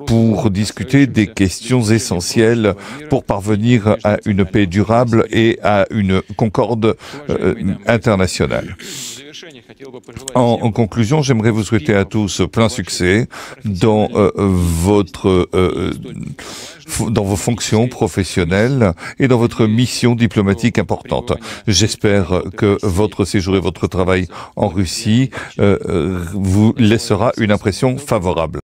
pour discuter des questions essentielles pour parvenir à une paix durable et à une concorde internationale. En conclusion, j'aimerais vous souhaiter à tous plein succès dans dans vos fonctions professionnelles et dans votre mission diplomatique importante. J'espère que votre séjour et votre travail en Russie vous laissera une impression favorable.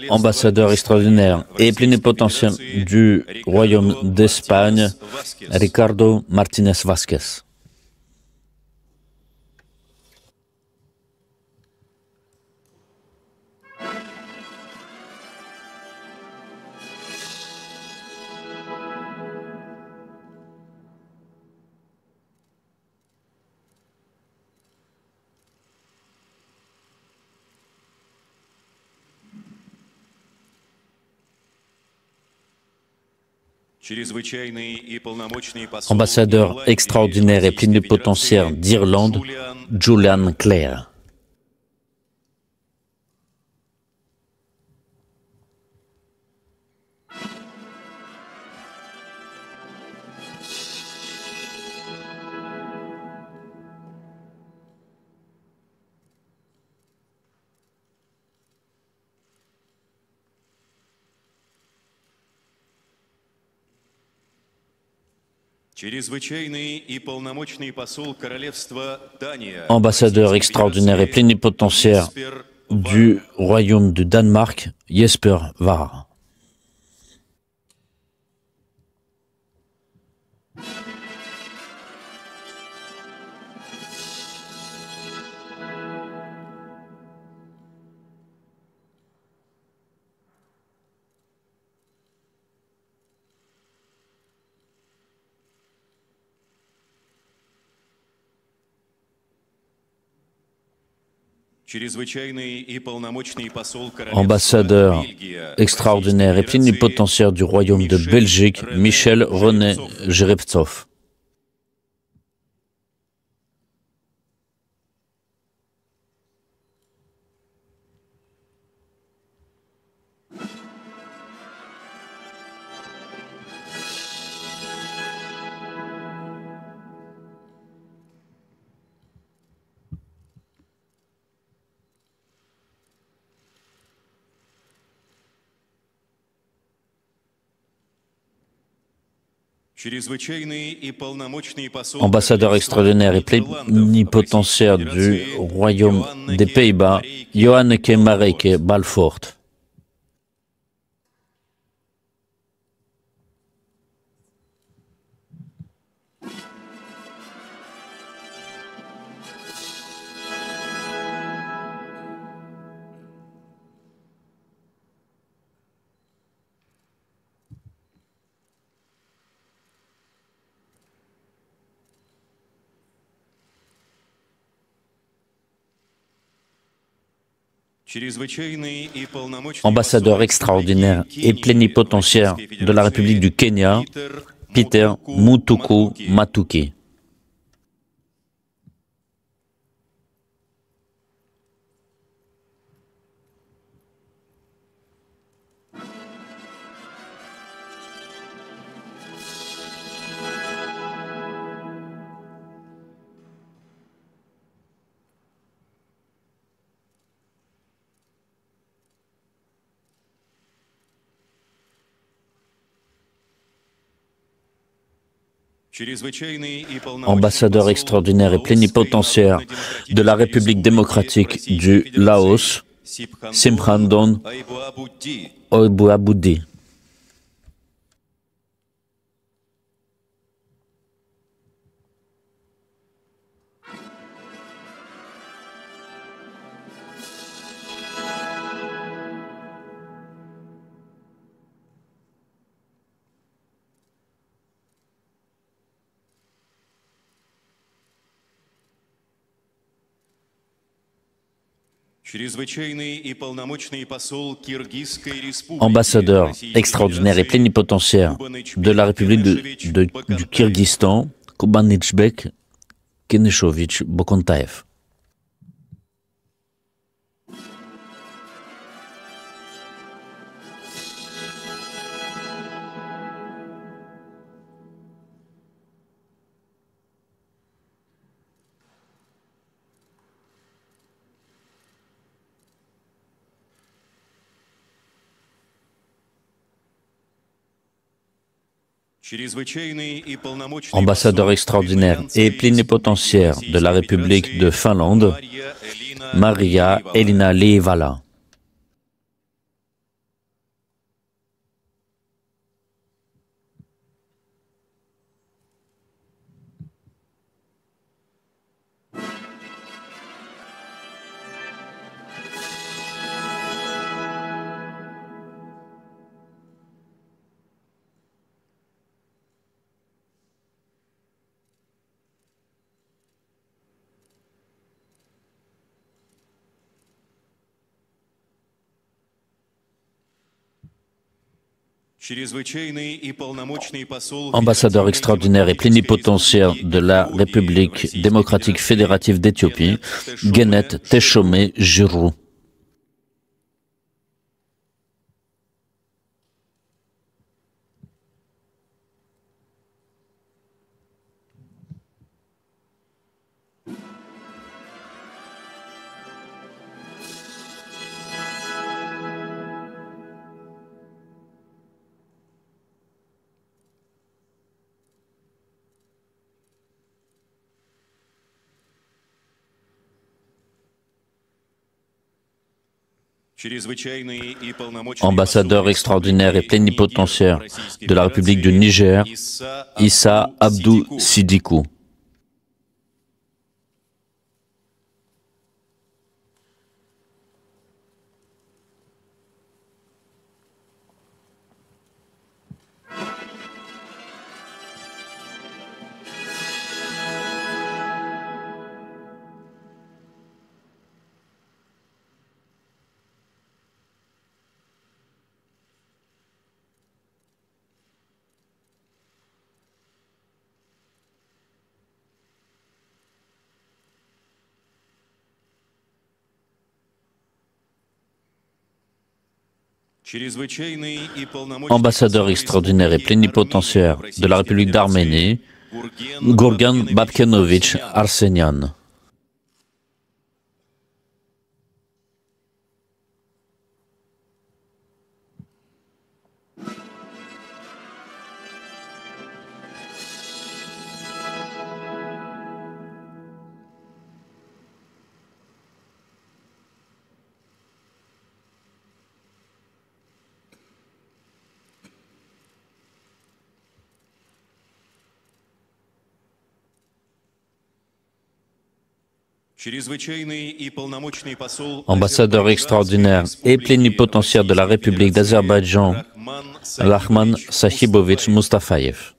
Ambassadeur extraordinaire et plénipotentiaire du Royaume d'Espagne, Ricardo Martínez Vázquez. Ambassadeur extraordinaire et plénipotentiaire d'Irlande, Julian Clare. Ambassadeur extraordinaire et plénipotentiaire du Royaume du Danemark, Jesper Vara. Ambassadeur extraordinaire et plénipotentiaire du Royaume de Belgique, Michel René Jereptsov. Ambassadeur extraordinaire et plénipotentiaire du Royaume des Pays-Bas, Joanneke Marijke Balvoort. Ambassadeur extraordinaire et plénipotentiaire de la République du Kenya, Peter Mutuku Matuki. Ambassadeur extraordinaire et plénipotentiaire de la République démocratique du Laos, Simhandon Oibouaboudi. Ambassadeur extraordinaire et plénipotentiaire de la République du Kirghizistan, Kubanijbek Keneshovich Bokontaev. Ambassadeur extraordinaire et plénipotentiaire de la République de Finlande, Maria Elina Leivala. Ambassadeur extraordinaire et plénipotentiaire de la République démocratique fédérative d'Éthiopie, Genet Teshome Juru. Ambassadeur extraordinaire et plénipotentiaire de la République du Niger, Issa Abdou Sidikou. Ambassadeur extraordinaire et plénipotentiaire de la République d'Arménie, Gourgan Babkenovitch Arsenian. Ambassadeur extraordinaire et plénipotentiaire de la République d'Azerbaïdjan, Rahman Sahibovitch Mustafayev.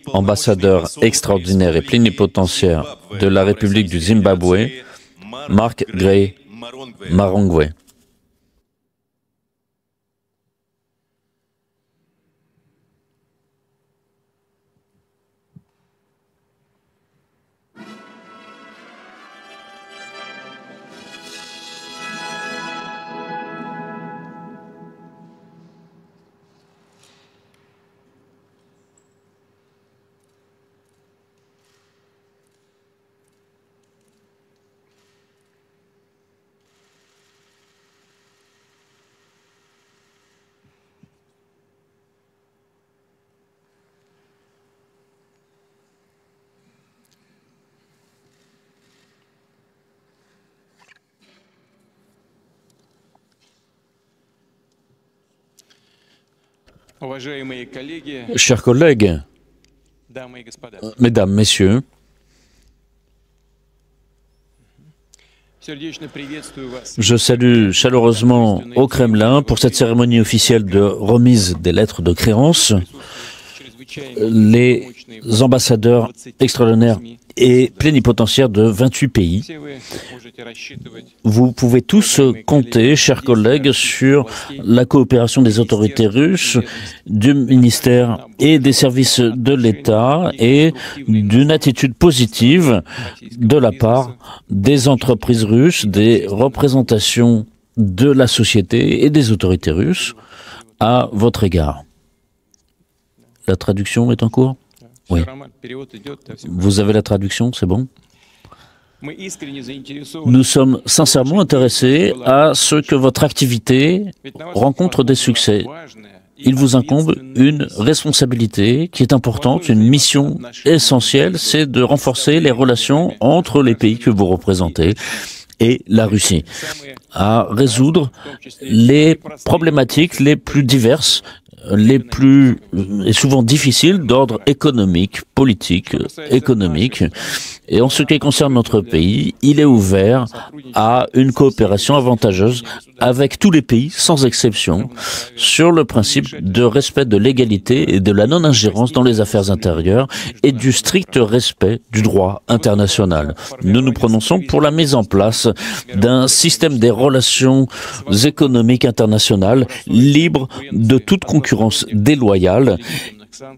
Ambassadeur extraordinaire et plénipotentiaire de la République du Zimbabwe, Mark Gray Marongwe. Chers collègues, mesdames, messieurs, je salue chaleureusement au Kremlin pour cette cérémonie officielle de remise des lettres de créance les ambassadeurs extraordinaires et plénipotentiaires de 28 pays. Vous pouvez tous compter, chers collègues, sur la coopération des autorités russes, du ministère et des services de l'État et d'une attitude positive de la part des entreprises russes, des représentations de la société et des autorités russes à votre égard. La traduction est en cours? Oui. Vous avez la traduction, c'est bon? Nous sommes sincèrement intéressés à ce que votre activité rencontre des succès. Il vous incombe une responsabilité qui est importante, une mission essentielle, c'est de renforcer les relations entre les pays que vous représentez et la Russie, à résoudre les problématiques les plus diverses, les plus et souvent difficiles d'ordre économique, politique, économique. Et en ce qui concerne notre pays, il est ouvert à une coopération avantageuse avec tous les pays, sans exception, sur le principe de respect de l'égalité et de la non-ingérence dans les affaires intérieures et du strict respect du droit international. Nous nous prononçons pour la mise en place d'un système des relations économiques internationales libre de toute concurrence déloyale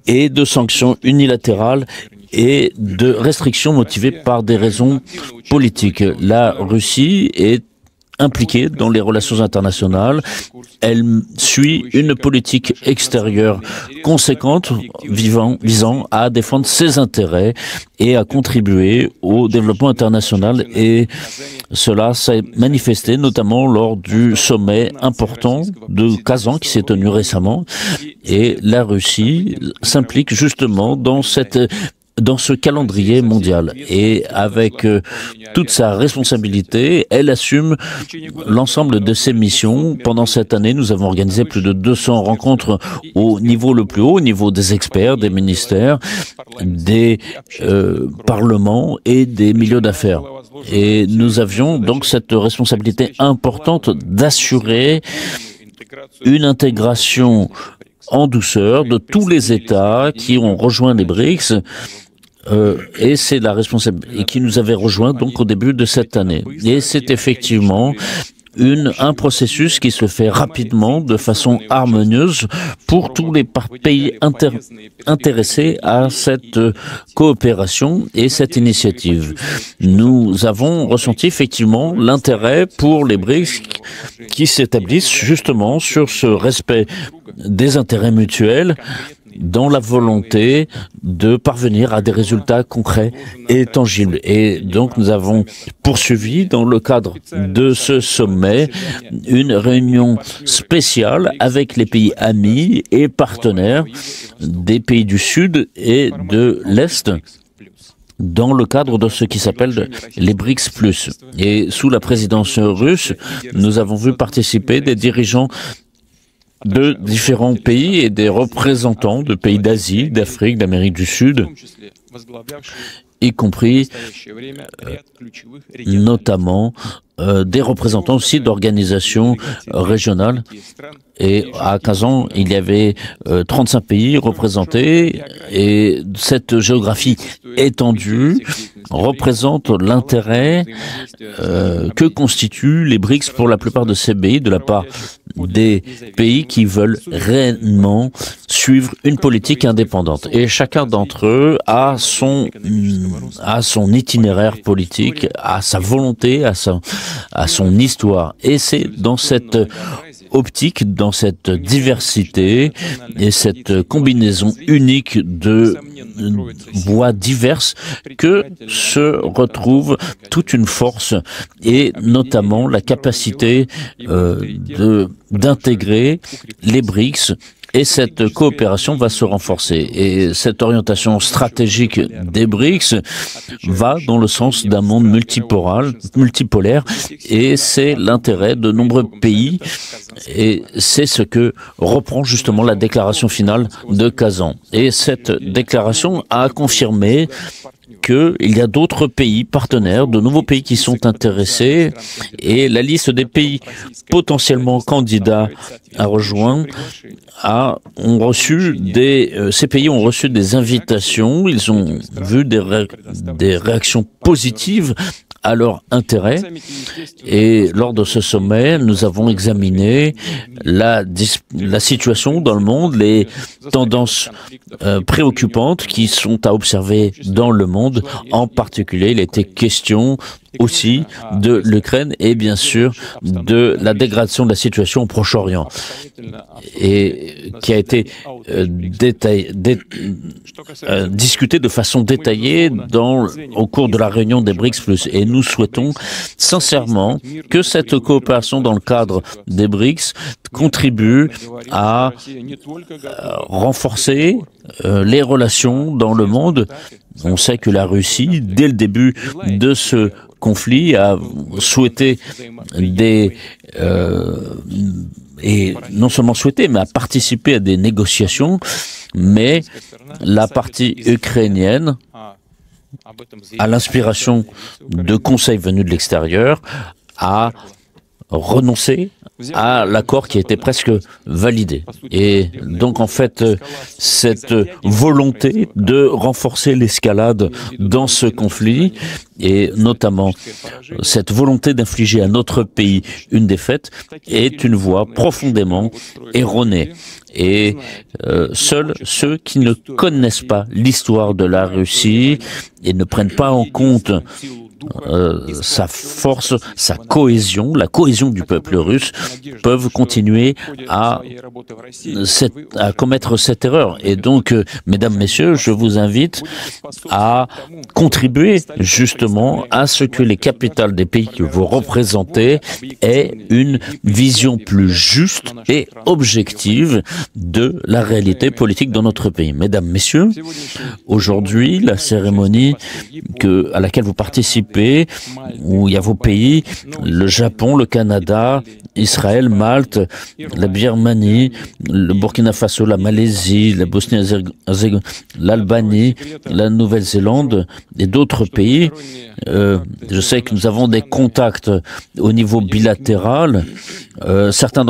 et de sanctions unilatérales et de restrictions motivées par des raisons politiques. La Russie est impliquée dans les relations internationales. Elle suit une politique extérieure conséquente visant à défendre ses intérêts et à contribuer au développement international. Et cela s'est manifesté notamment lors du sommet important de Kazan qui s'est tenu récemment. Et la Russie s'implique justement dans ce calendrier mondial. Et avec toute sa responsabilité, elle assume l'ensemble de ses missions. Pendant cette année, nous avons organisé plus de 200 rencontres au niveau le plus haut, au niveau des experts, des ministères, des parlements et des milieux d'affaires. Et nous avions donc cette responsabilité importante d'assurer une intégration en douceur de tous les États qui ont rejoint les BRICS, et c'est la responsabilité qui nous avait rejoint donc au début de cette année. Et c'est effectivement un processus qui se fait rapidement, de façon harmonieuse, pour tous les pays intéressés à cette coopération et cette initiative. Nous avons ressenti effectivement l'intérêt pour les BRICS qui s'établissent justement sur ce respect des intérêts mutuels, dans la volonté de parvenir à des résultats concrets et tangibles. Et donc nous avons poursuivi dans le cadre de ce sommet une réunion spéciale avec les pays amis et partenaires des pays du Sud et de l'Est, dans le cadre de ce qui s'appelle les BRICS+. Et sous la présidence russe, nous avons vu participer des dirigeants de différents pays et des représentants de pays d'Asie, d'Afrique, d'Amérique du Sud, y compris notamment des représentants aussi d'organisations régionales. Et à Kazan, il y avait 35 pays représentés et cette géographie étendue représente l'intérêt que constituent les BRICS pour la plupart de ces pays, de la part des pays qui veulent réellement suivre une politique indépendante. Et chacun d'entre eux a son itinéraire politique, a sa volonté, a son histoire. Et c'est dans cette optique, dans cette diversité et cette combinaison unique de voies diverses que se retrouve toute une force et notamment la capacité d'intégrer les BRICS et cette coopération va se renforcer. Et cette orientation stratégique des BRICS va dans le sens d'un monde multipolaire, et c'est l'intérêt de nombreux pays, et c'est ce que reprend justement la déclaration finale de Kazan. Et cette déclaration a confirmé qu'il y a d'autres pays partenaires, de nouveaux pays qui sont intéressés, et la liste des pays potentiellement candidats à rejoindre ces pays ont reçu des invitations, ils ont vu des réactions positives à leur intérêt, et lors de ce sommet, nous avons examiné la situation dans le monde, les tendances préoccupantes qui sont à observer dans le monde. En particulier, il était question aussi de l'Ukraine et bien sûr de la dégradation de la situation au Proche-Orient, et qui a été discuté de façon détaillée au cours de la réunion des BRICS+. Et nous souhaitons sincèrement que cette coopération dans le cadre des BRICS contribue à renforcer les relations dans le monde. On sait que la Russie, dès le début de ce conflit, a souhaité et non seulement souhaité, mais a participé à des négociations, mais la partie ukrainienne, à l'inspiration de conseils venus de l'extérieur, a renoncé à l'accord qui était presque validé. Et donc, en fait, cette volonté de renforcer l'escalade dans ce conflit, et notamment cette volonté d'infliger à notre pays une défaite, est une voie profondément erronée. Et seuls ceux qui ne connaissent pas l'histoire de la Russie et ne prennent pas en compte sa force, sa cohésion, la cohésion du peuple russe, peuvent continuer à commettre cette erreur. Et donc, mesdames, messieurs, je vous invite à contribuer justement à ce que les capitales des pays que vous représentez aient une vision plus juste et objective de la réalité politique dans notre pays. Mesdames, messieurs, aujourd'hui, la cérémonie à laquelle vous participez, où il y a vos pays, le Japon, le Canada, Israël, Malte, la Birmanie, le Burkina Faso, la Malaisie, la Bosnie-Herzégovine, l'Albanie, la Nouvelle-Zélande et d'autres pays. Je sais que nous avons des contacts au niveau bilatéral. Avec certains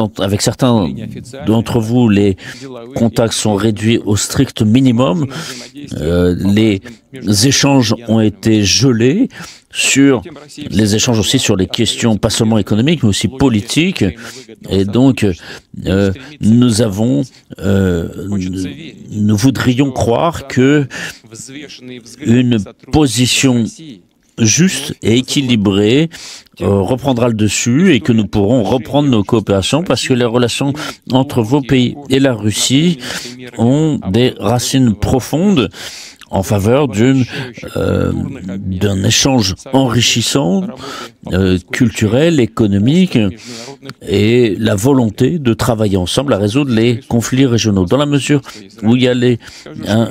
d'entre vous, les contacts sont réduits au strict minimum. Les échanges ont été gelés sur les échanges aussi sur les questions pas seulement économiques mais aussi politiques, et donc nous voudrions croire que une position juste et équilibrée reprendra le dessus et que nous pourrons reprendre nos coopérations, parce que les relations entre vos pays et la Russie ont des racines profondes en faveur d'un échange enrichissant, culturel, économique, et la volonté de travailler ensemble à résoudre les conflits régionaux. Dans la mesure où il y a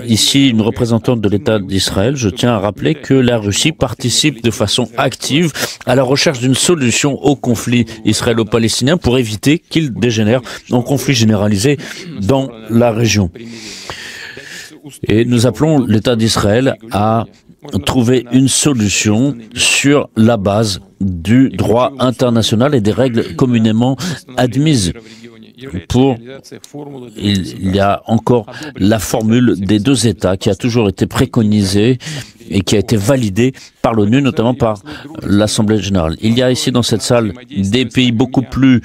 ici une représentante de l'État d'Israël, je tiens à rappeler que la Russie participe de façon active à la recherche d'une solution au conflit israélo-palestinien pour éviter qu'il dégénère en conflit généralisé dans la région. Et nous appelons l'État d'Israël à trouver une solution sur la base du droit international et des règles communément admises. Il y a encore la formule des deux États qui a toujours été préconisée et qui a été validée par l'ONU, notamment par l'Assemblée générale. Il y a ici dans cette salle des pays beaucoup plus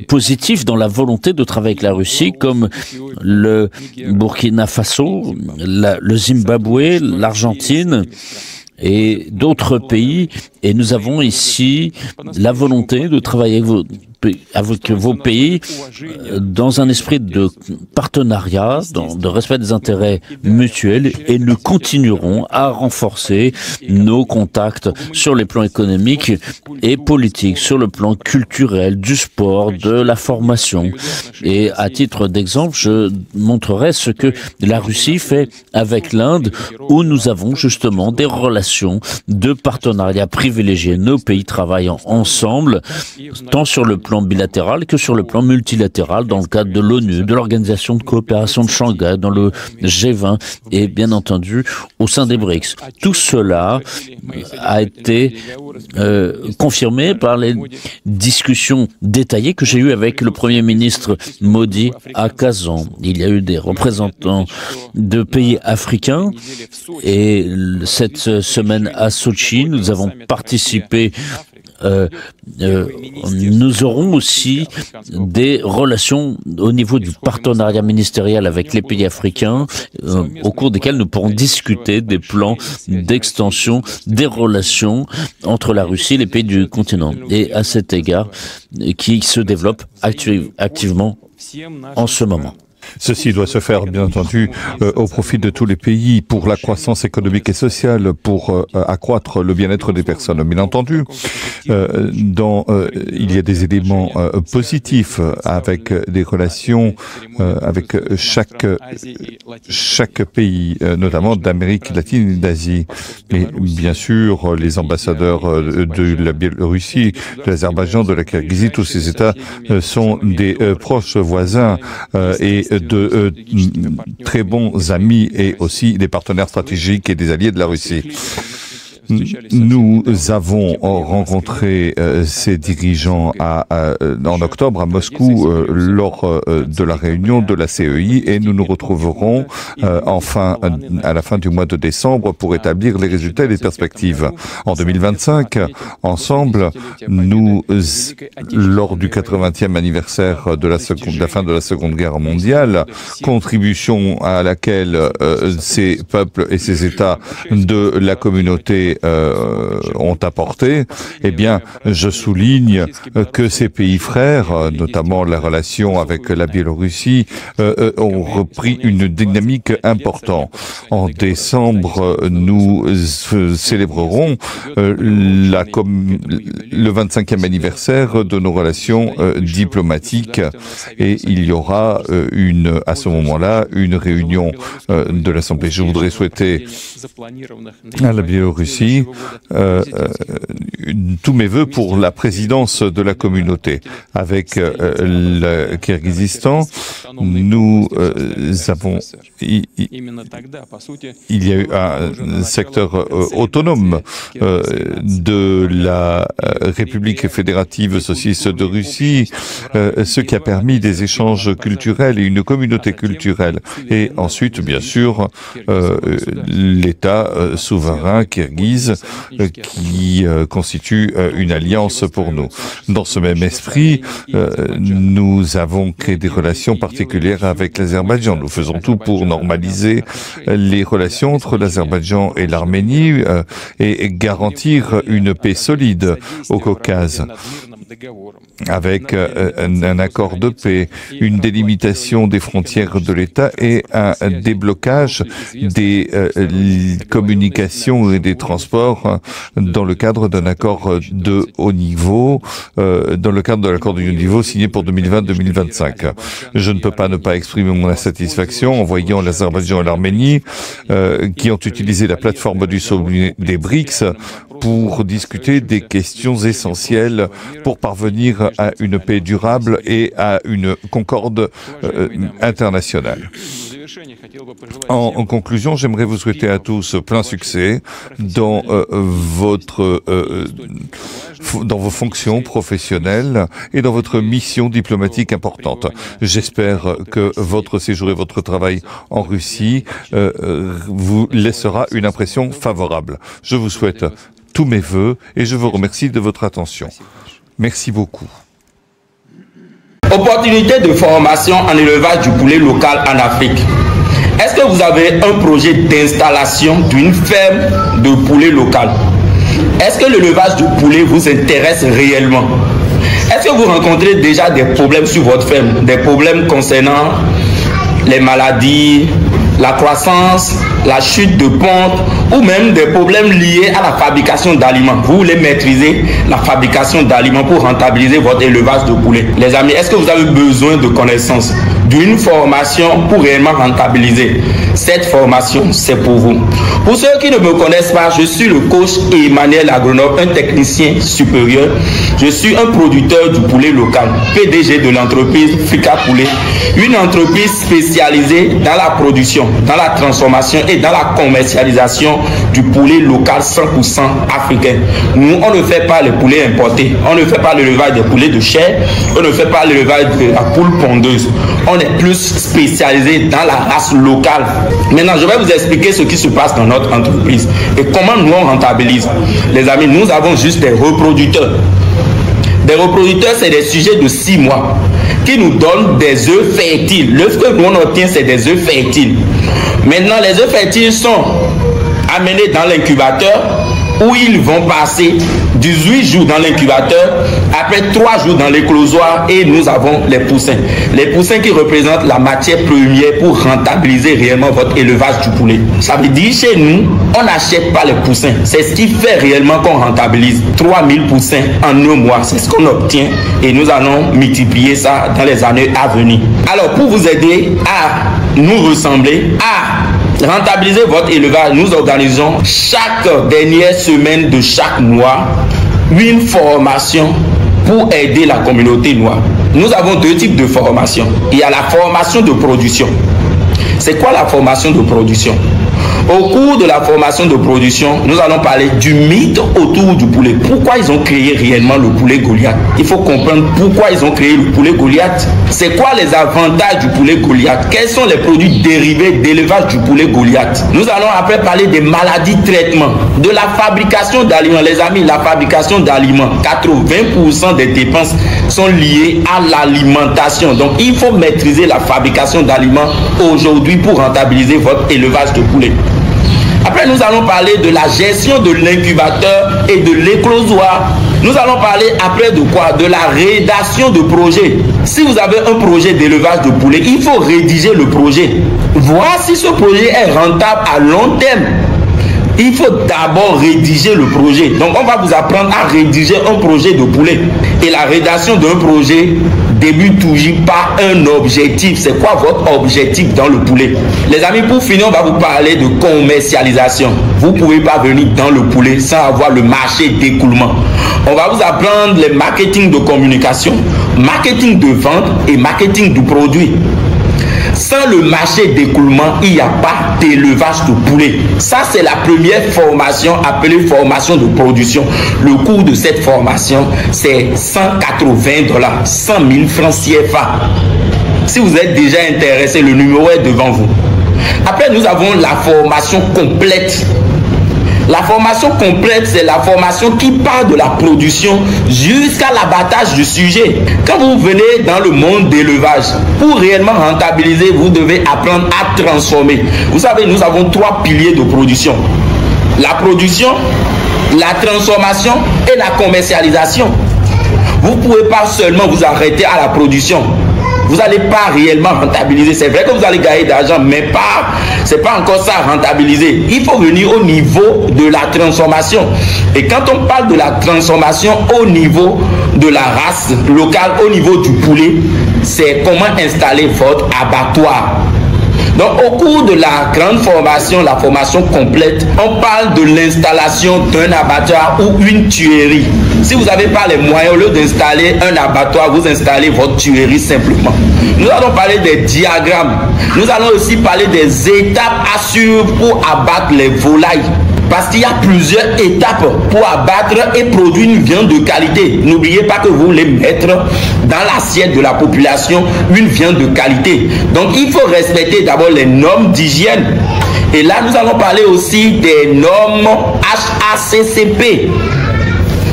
positifs dans la volonté de travailler avec la Russie, comme le Burkina Faso, le Zimbabwe, l'Argentine et d'autres pays. Et nous avons ici la volonté de travailler avec vos pays dans un esprit de partenariat, de respect des intérêts mutuels, et nous continuerons à renforcer nos contacts sur les plans économiques et politiques, sur le plan culturel, du sport, de la formation. Et à titre d'exemple, je montrerai ce que la Russie fait avec l'Inde, où nous avons justement des relations de partenariat privilégiées. Nos pays travaillent ensemble, tant sur le plan bilatéral que sur le plan multilatéral, dans le cadre de l'ONU, de l'Organisation de coopération de Shanghai, dans le G20 et bien entendu au sein des BRICS. Tout cela a été confirmé par les discussions détaillées que j'ai eues avec le Premier ministre Modi à Kazan. Il y a eu des représentants de pays africains et cette semaine à Sochi, nous avons participé. Nous aurons aussi des relations au niveau du partenariat ministériel avec les pays africains, au cours desquels nous pourrons discuter des plans d'extension des relations entre la Russie et les pays du continent. Et à cet égard, qui se développe activement en ce moment. Ceci doit se faire, bien entendu, au profit de tous les pays, pour la croissance économique et sociale, pour accroître le bien-être des personnes. Bien entendu, il y a des éléments positifs avec des relations avec chaque pays, notamment d'Amérique latine et d'Asie. Et bien sûr, les ambassadeurs de la Biélorussie, de l'Azerbaïdjan, de la Kirghizie, tous ces États sont des proches voisins et de très bons amis et aussi des partenaires stratégiques et des alliés de la Russie. Nous avons rencontré ces dirigeants en octobre à Moscou lors de la réunion de la CEI et nous nous retrouverons à la fin du mois de décembre pour établir les résultats et les perspectives. En 2025, ensemble, lors du 80e anniversaire de la fin de la Seconde Guerre mondiale, contribution à laquelle ces peuples et ces États de la communauté ont apporté, eh bien, je souligne que ces pays frères, notamment la relation avec la Biélorussie, ont repris une dynamique importante. En décembre, nous célébrerons le 25e anniversaire de nos relations diplomatiques et il y aura à ce moment-là une réunion de l'Assemblée. Je voudrais souhaiter à la Biélorussie tous mes vœux pour la présidence de la communauté. Avec le Kirghizistan, il y a eu un secteur autonome de la République fédérative socialiste de Russie, ce qui a permis des échanges culturels et une communauté culturelle. Et ensuite, bien sûr, l'État souverain kirghize qui constitue une alliance pour nous. Dans ce même esprit, nous avons créé des relations particulières avec l'Azerbaïdjan. Nous faisons tout pour normaliser les relations entre l'Azerbaïdjan et l'Arménie et garantir une paix solide au Caucase, avec un accord de paix, une délimitation des frontières de l'État et un déblocage des communications et des transports dans le cadre d'un accord de haut niveau, signé pour 2020-2025. Je ne peux pas ne pas exprimer mon insatisfaction en voyant l'Azerbaïdjan et l'Arménie qui ont utilisé la plateforme du sommet des BRICS pour discuter des questions essentielles pour parvenir à une paix durable et à une concorde internationale. En conclusion, j'aimerais vous souhaiter à tous plein succès dans vos fonctions professionnelles et dans votre mission diplomatique importante. J'espère que votre séjour et votre travail en Russie vous laissera une impression favorable. Je vous souhaite tous mes vœux et je vous remercie de votre attention. Merci beaucoup. Opportunité de formation en élevage du poulet local en Afrique. Est-ce que vous avez un projet d'installation d'une ferme de poulet local? est-ce que l'élevage de poulet vous intéresse réellement? Est-ce que vous rencontrez déjà des problèmes sur votre ferme, des problèmes concernant les maladies, la croissance, la chute de ponte ou même des problèmes liés à la fabrication d'aliments? Vous voulez maîtriser la fabrication d'aliments pour rentabiliser votre élevage de poulet. Les amis, est-ce que vous avez besoin de connaissances, d'une formation pour réellement rentabiliser? Cette formation, c'est pour vous. Pour ceux qui ne me connaissent pas, je suis le coach Emmanuel Agronome, un technicien supérieur. Je suis un producteur du poulet local, PDG de l'entreprise Frika Poulet, une entreprise spécialisée dans la production, dans la transformation et dans la commercialisation du poulet local 100% africain. Nous, on ne fait pas les poulets importés, on ne fait pas l'élevage des poulets de chair, on ne fait pas l'élevage de la poule pondeuse. On est plus spécialisé dans la race locale. Maintenant, je vais vous expliquer ce qui se passe dans notre entreprise et comment nous on rentabilise. Les amis, nous avons juste des reproducteurs. Des reproducteurs, c'est des sujets de 6 mois qui nous donnent des œufs fertiles. L'œuf que nous on obtient, c'est des œufs fertiles. Maintenant, les œufs fertiles sont amenés dans l'incubateur où ils vont passer 18 jours dans l'incubateur, après 3 jours dans l'éclosoir et nous avons les poussins. Les poussins qui représentent la matière première pour rentabiliser réellement votre élevage du poulet. Ça veut dire chez nous, on n'achète pas les poussins. C'est ce qui fait réellement qu'on rentabilise 3000 poussins en 1 mois. C'est ce qu'on obtient et nous allons multiplier ça dans les années à venir. Alors pour vous aider à nous ressembler, à rentabiliser votre élevage, nous organisons chaque dernière semaine de chaque mois une formation pour aider la communauté noire. Nous avons 2 types de formation. Il y a la formation de production. C'est quoi la formation de production? Au cours de la formation de production, nous allons parler du mythe autour du poulet. Pourquoi ils ont créé réellement le poulet Goliath? Il faut comprendre pourquoi ils ont créé le poulet Goliath. C'est quoi les avantages du poulet Goliath? Quels sont les produits dérivés d'élevage du poulet Goliath? Nous allons après parler des maladies de traitement, de la fabrication d'aliments. Les amis, la fabrication d'aliments, 80% des dépenses sont liées à l'alimentation. Donc, il faut maîtriser la fabrication d'aliments aujourd'hui pour rentabiliser votre élevage de poulet. Après, nous allons parler de la gestion de l'incubateur et de l'éclosoir. Nous allons parler après de quoi? De la rédaction de projet. Si vous avez un projet d'élevage de poulet, il faut rédiger le projet. Voir si ce projet est rentable à long terme. Il faut d'abord rédiger le projet. Donc, on va vous apprendre à rédiger un projet de poulet. Et la rédaction d'un projet débute toujours par un objectif. C'est quoi votre objectif dans le poulet? Les amis, pour finir, on va vous parler de commercialisation. Vous ne pouvez pas venir dans le poulet sans avoir le marché d'écoulement. On va vous apprendre les marketing de communication, marketing de vente et marketing du produit. Sans le marché d'écoulement, il n'y a pas d'élevage de poulet. Ça, c'est la première formation appelée formation de production. Le coût de cette formation, c'est 180 $, 100 000 francs CFA. Si vous êtes déjà intéressé, le numéro est devant vous. Après, nous avons la formation complète. La formation complète, c'est la formation qui part de la production jusqu'à l'abattage du sujet. Quand vous venez dans le monde d'élevage, pour réellement rentabiliser, vous devez apprendre à transformer. Vous savez, nous avons 3 piliers de production. La production, la transformation et la commercialisation. Vous ne pouvez pas seulement vous arrêter à la production. Vous n'allez pas réellement rentabiliser. C'est vrai que vous allez gagner d'argent, mais ce n'est pas encore ça rentabiliser. Il faut venir au niveau de la transformation. Et quand on parle de la transformation au niveau de la race locale, au niveau du poulet, c'est comment installer votre abattoir. Donc, au cours de la grande formation, la formation complète, on parle de l'installation d'un abattoir ou une tuerie. Si vous n'avez pas les moyens, au lieu d'installer un abattoir, vous installez votre tuerie simplement. Nous allons parler des diagrammes. Nous allons aussi parler des étapes à suivre pour abattre les volailles. Parce qu'il y a plusieurs étapes pour abattre et produire une viande de qualité. N'oubliez pas que vous voulez mettre dans l'assiette de la population une viande de qualité. Donc, il faut respecter d'abord les normes d'hygiène. Et là, nous allons parler aussi des normes HACCP.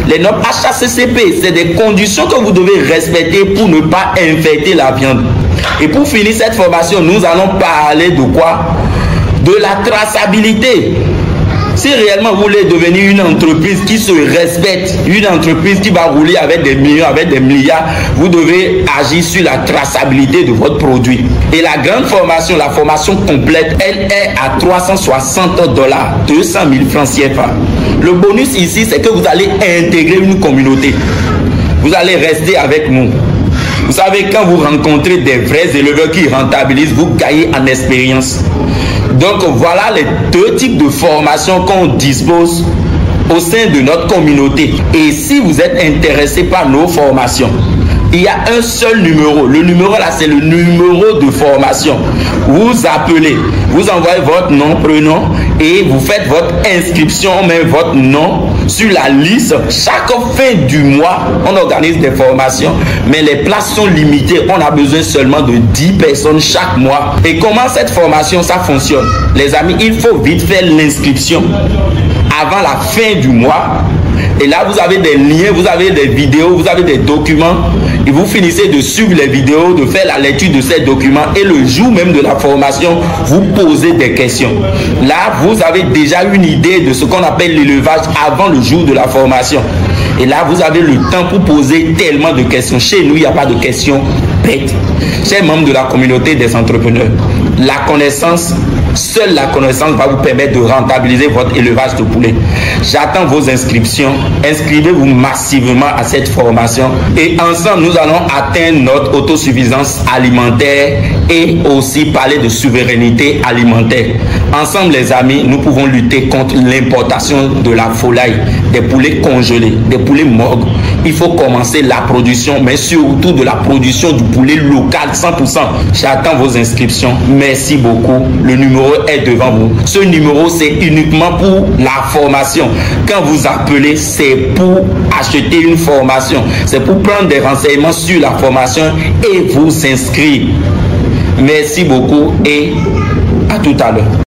Les normes HACCP, c'est des conditions que vous devez respecter pour ne pas infecter la viande. Et pour finir cette formation, nous allons parler de quoi? De la traçabilité. Si réellement vous voulez devenir une entreprise qui se respecte, une entreprise qui va rouler avec des millions, avec des milliards, vous devez agir sur la traçabilité de votre produit. Et la grande formation, la formation complète, elle est à $360, 200 000 francs CFA. Le bonus ici, c'est que vous allez intégrer une communauté. Vous allez rester avec nous. Vous savez, quand vous rencontrez des vrais éleveurs qui rentabilisent, vous gagnez en expérience. Donc voilà les deux types de formations qu'on dispose au sein de notre communauté. Et si vous êtes intéressé par nos formations, il y a un seul numéro. Le numéro là, c'est le numéro de formation. Vous appelez, vous envoyez votre nom, prénom et vous faites votre inscription, on met votre nom sur la liste. Chaque fin du mois, on organise des formations, mais les places sont limitées. On a besoin seulement de 10 personnes chaque mois. Et comment cette formation, ça fonctionne? Les amis, il faut vite faire l'inscription avant la fin du mois. Et là, vous avez des liens, vous avez des vidéos, vous avez des documents. Et vous finissez de suivre les vidéos, de faire la lecture de ces documents. Et le jour même de la formation, vous posez des questions. Là, vous avez déjà une idée de ce qu'on appelle l'élevage avant le jour de la formation. Et là, vous avez le temps pour poser tellement de questions. Chez nous, il n'y a pas de questions bêtes. Chers membres de la communauté des entrepreneurs, la connaissance, seule la connaissance va vous permettre de rentabiliser votre élevage de poulet. J'attends vos inscriptions. Inscrivez-vous massivement à cette formation et ensemble, nous allons atteindre notre autosuffisance alimentaire et aussi parler de souveraineté alimentaire. Ensemble, les amis, nous pouvons lutter contre l'importation de la volaille, des poulets congelés, des poulets morts. Il faut commencer la production, mais surtout de la production du poulet local 100%. J'attends vos inscriptions. Merci beaucoup. Le numéro est devant vous. Ce numéro, c'est uniquement pour la formation. Quand vous appelez, c'est pour acheter une formation. C'est pour prendre des renseignements sur la formation et vous inscrire. Merci beaucoup et à tout à l'heure.